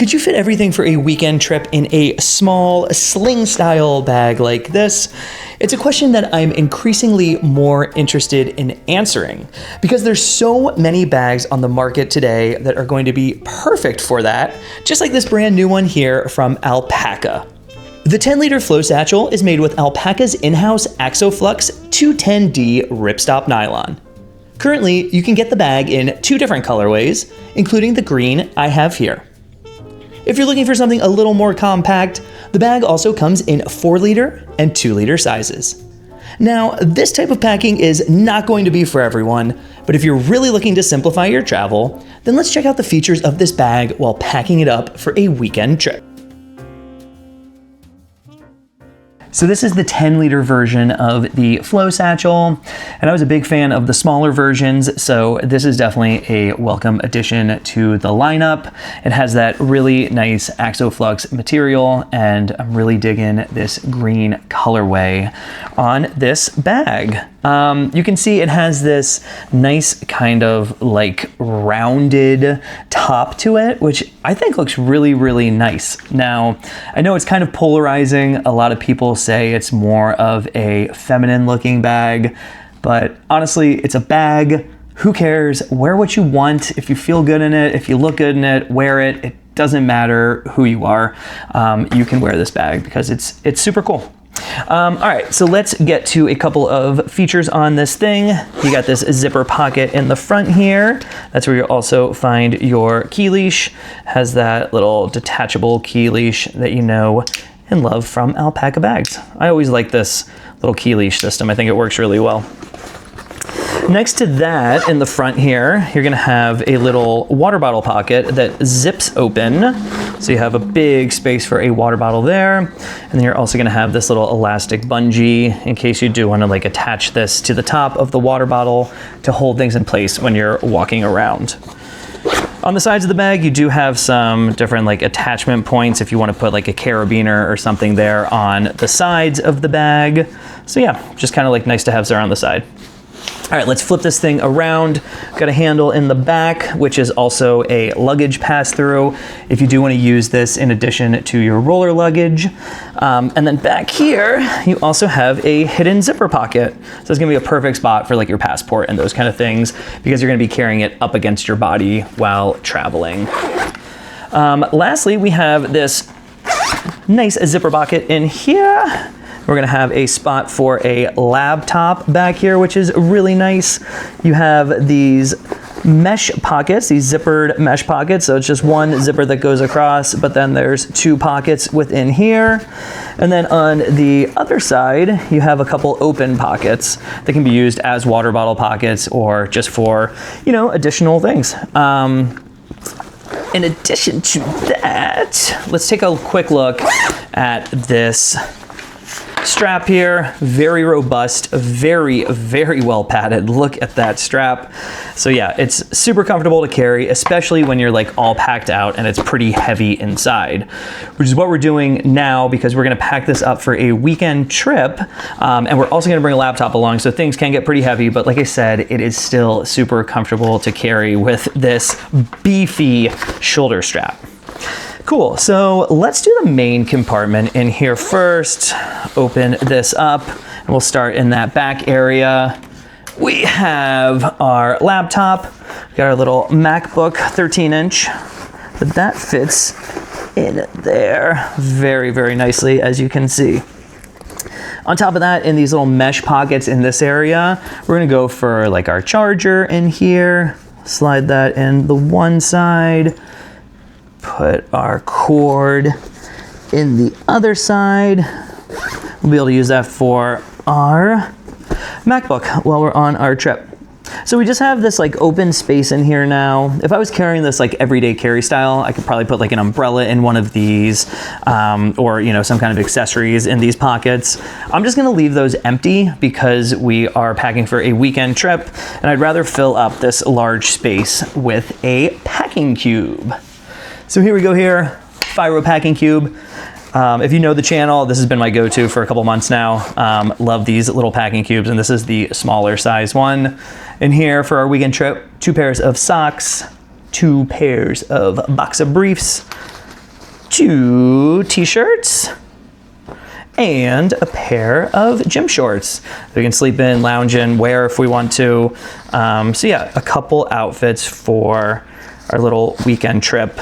Could you fit everything for a weekend trip in a small sling style bag like this? It's a question that I'm increasingly more interested in answering because there's so many bags on the market today that are going to be perfect for that, just like this brand new one here from Alpaka. The 10-liter flow satchel is made with Alpaka's in-house Axoflux 210D ripstop nylon. Currently, you can get the bag in 2 different colorways, including the green I have here. If you're looking for something a little more compact, the bag also comes in 4-liter and 2-liter sizes. Now, this type of packing is not going to be for everyone, but if you're really looking to simplify your travel, then let's check out the features of this bag while packing it up for a weekend trip. So this is the 10-liter version of the Flow Satchel, and I was a big fan of the smaller versions, so this is definitely a welcome addition to the lineup. It has that really nice Axoflux material, and I'm really digging this green colorway on this bag. You can see it has this nice kind of like rounded top to it, which I think looks really, really nice. Now, I know it's kind of polarizing. A lot of people say it's more of a feminine looking bag, but honestly, it's a bag. Who cares? Wear what you want. If you feel good in it, if you look good in it, wear it. It doesn't matter who you are. You can wear this bag because it's super cool. All right, so let's get to a couple of features on this thing. You got this zipper pocket in the front here. That's where you'll also find your key leash. Has that little detachable key leash that you know and love from Alpaka bags. I always like this little key leash system. I think it works really well. Next to that, in the front here, you're gonna have a little water bottle pocket that zips open. So you have a big space for a water bottle there. And then you're also gonna have this little elastic bungee in case you do wanna like attach this to the top of the water bottle to hold things in place when you're walking around. On the sides of the bag, you do have some different like attachment points if you want to put like a carabiner or something there on the sides of the bag. So yeah, just kind of like nice to have there on the side. All right, let's flip this thing around. Got a handle in the back, which is also a luggage pass-through if you do want to use this in addition to your roller luggage. And then back here, you also have a hidden zipper pocket. So it's gonna be a perfect spot for like your passport and those kind of things because you're gonna be carrying it up against your body while traveling. Lastly, we have this nice zipper pocket in here. We're gonna have a spot for a laptop back here, which is really nice. You have these mesh pockets, these zippered mesh pockets. So it's just one zipper that goes across, but then there's 2 pockets within here. And then on the other side, you have a couple open pockets that can be used as water bottle pockets or just for, you know, additional things. In addition to that, let's take a quick look at this strap here. Very robust, very, very well padded. Look at that strap. So yeah, it's super comfortable to carry, especially when you're like all packed out and it's pretty heavy inside, which is what we're doing now because we're gonna pack this up for a weekend trip. And we're also gonna bring a laptop along, so things can get pretty heavy, but like I said, it is still super comfortable to carry with this beefy shoulder strap. Cool, so let's do the main compartment in here first. Open this up, and we'll start in that back area. We have our laptop. We got our little MacBook 13-inch, but that fits in there very, very nicely, as you can see. On top of that, in these little mesh pockets in this area, we're gonna go for like our charger in here. Slide that in the one side. Put our cord in the other side. We'll be able to use that for our MacBook while we're on our trip. So we just have this like open space in here now. If I was carrying this like everyday carry style, I could probably put like an umbrella in one of these or, you know, some kind of accessories in these pockets. I'm just gonna leave those empty because we are packing for a weekend trip and I'd rather fill up this large space with a packing cube. So here we go here, Fyro packing cube. If you know the channel, this has been my go-to for a couple months now. Love these little packing cubes, and this is the smaller size one. In here for our weekend trip, 2 pairs of socks, 2 pairs of boxer briefs, 2 t-shirts, and a pair of gym shorts that we can sleep in, lounge in, wear if we want to. So yeah, a couple outfits for our little weekend trip,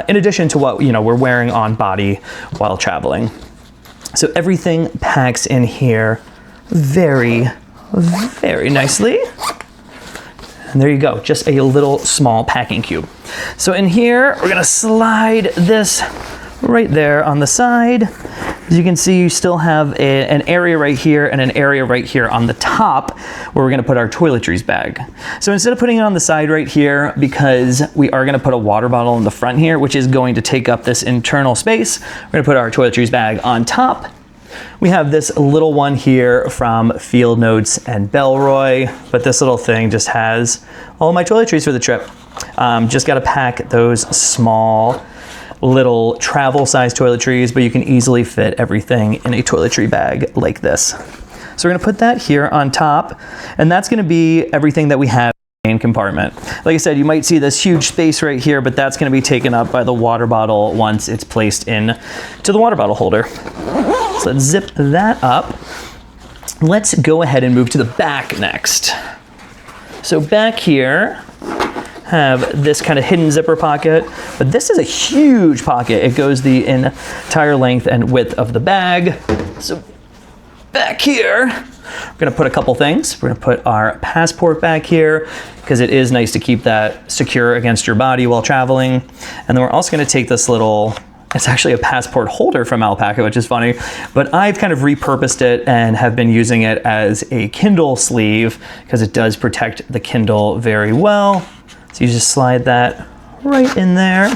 in addition to what we're wearing on body while traveling. So everything packs in here very, very nicely. And there you go, just a little small packing cube. So in here, we're gonna slide this right there on the side. As you can see, you still have an area right here and an area right here on the top where we're gonna put our toiletries bag. So instead of putting it on the side right here, because we are gonna put a water bottle in the front here, which is going to take up this internal space, we're gonna put our toiletries bag on top. We have this little one here from Field Notes and Bellroy, but this little thing just has all my toiletries for the trip. Just gotta pack those small little travel size toiletries, but you can easily fit everything in a toiletry bag like this. So we're gonna put that here on top, and that's gonna be everything that we have in the main compartment. Like I said, you might see this huge space right here, but that's gonna be taken up by the water bottle once it's placed in to the water bottle holder. So let's zip that up. Let's go ahead and move to the back next. So back here, have this kind of hidden zipper pocket, but this is a huge pocket. It goes the entire length and width of the bag. So back here, we're gonna put a couple things. We're gonna put our passport back here because it is nice to keep that secure against your body while traveling. And then we're also gonna take this little, it's actually a passport holder from Alpaka, which is funny, but I've kind of repurposed it and have been using it as a Kindle sleeve because it does protect the Kindle very well. So you just slide that right in there.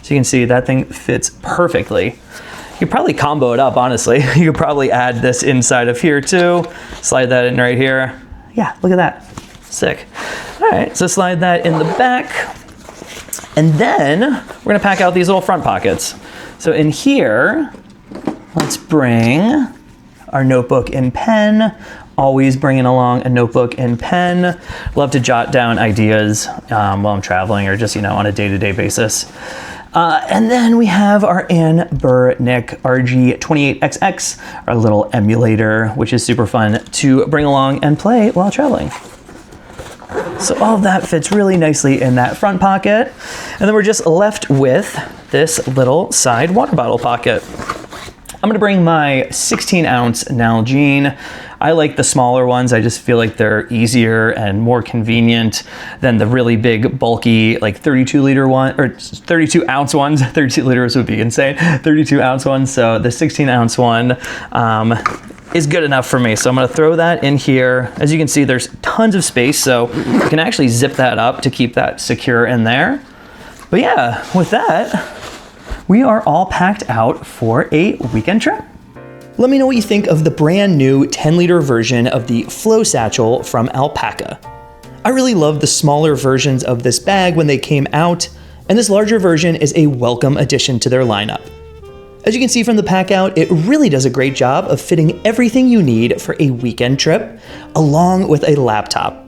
So you can see that thing fits perfectly. You could probably combo it up, honestly. You could probably add this inside of here too. Slide that in right here. Yeah, look at that. Sick. All right, so slide that in the back. And then we're gonna pack out these little front pockets. So in here, let's bring our notebook and pen. Always bringing along a notebook and pen. Love to jot down ideas while I'm traveling or just, on a day-to-day basis. And then we have our Ann Burnick RG28XX, our little emulator, which is super fun to bring along and play while traveling. So all of that fits really nicely in that front pocket. And then we're just left with this little side water bottle pocket. I'm gonna bring my 16-ounce Nalgene. I like the smaller ones. I just feel like they're easier and more convenient than the really big, bulky, like 32-liter one, or 32-ounce ones. 32 liters would be insane. 32-ounce ones. So the 16-ounce one is good enough for me. So I'm gonna throw that in here. As you can see, there's tons of space, so you can actually zip that up to keep that secure in there. But yeah, with that, we are all packed out for a weekend trip. Let me know what you think of the brand new 10-liter version of the Flow Satchel from Alpaka. I really love the smaller versions of this bag when they came out, and this larger version is a welcome addition to their lineup. As you can see from the pack out, it really does a great job of fitting everything you need for a weekend trip, along with a laptop.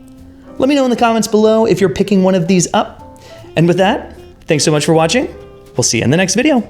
Let me know in the comments below if you're picking one of these up. And with that, thanks so much for watching. We'll see you in the next video.